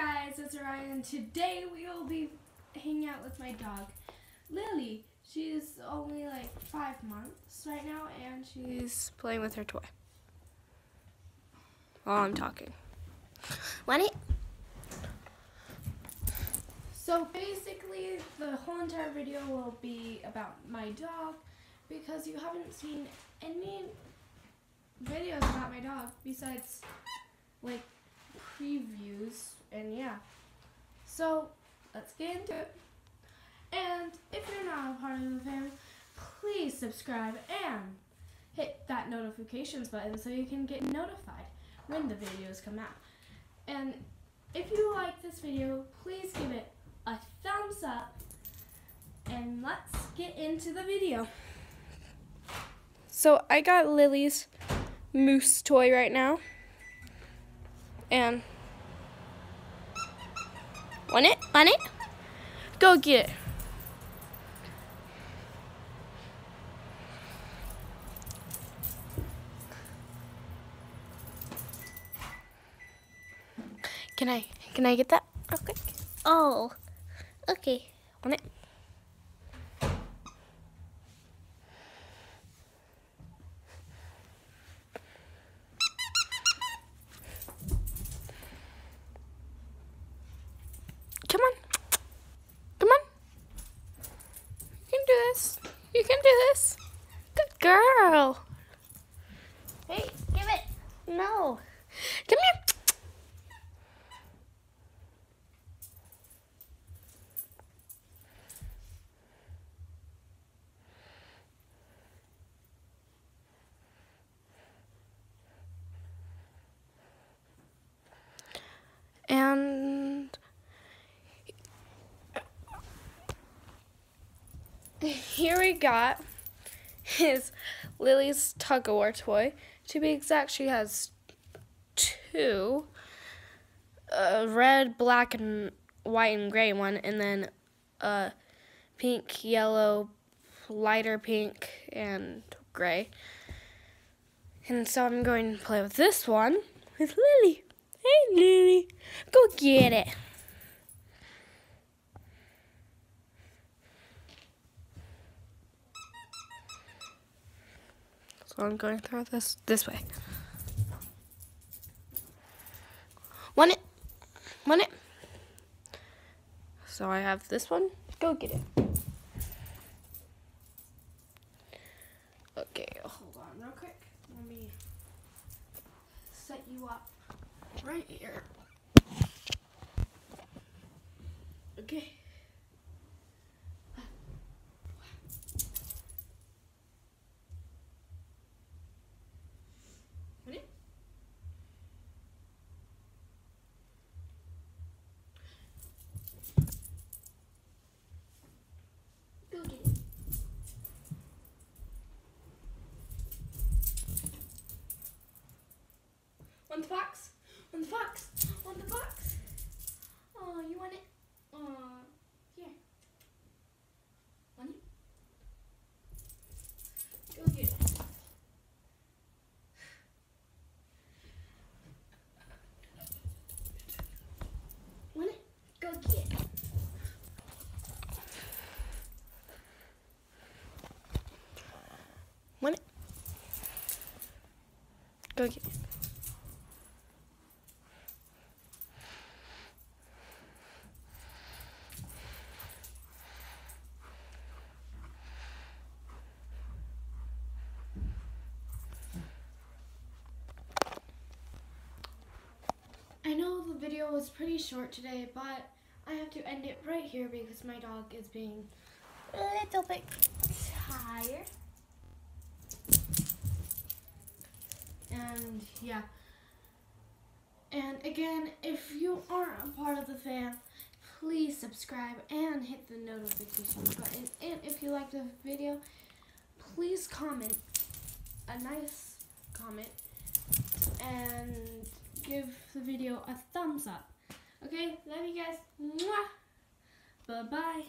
guys, it's Ryan. Today we will be hanging out with my dog, Lily. She's only like 5 months right now, and she's playing with her toy while I'm talking. Want it? So basically, the whole entire video will be about my dog, because you haven't seen any videos about my dog besides like previews, and yeah. So let's get into it. And if you're not a part of the family, please subscribe and hit that notifications button so you can get notified when the videos come out. And if you like this video, please give it a thumbs up, and let's get into the video. So I got Lily's moose toy right now, and want it? Go get it. Can I get that real quick? Oh, okay. Want it? Come on. You can do this. You can do this. Good girl. Hey, give it. No. Come here. And here we got is Lily's tug-of-war toy. To be exact, she has 2, a red, black, and white and gray one, and then a pink, yellow, lighter pink, and gray. And so I'm going to play with this one with Lily. Hey, Lily, go get it. So I'm going to throw this way. Want it? So I have this one. Go get it. Okay, hold on real quick. Let me set you up right here. Okay. Ready? Go get it. Want the box? Want the box? Oh, you want it? Here. Want it? Go get it. Want it? Go get it. Want it? Go get it. I know the video was pretty short today, but I have to end it right here because my dog is being a little bit tired. And yeah. And again, if you aren't a part of the fam, please subscribe and hit the notification button. And if you liked the video, please comment a nice comment and give the video a thumbs up. Okay, love you guys. Mwah. Bye-bye.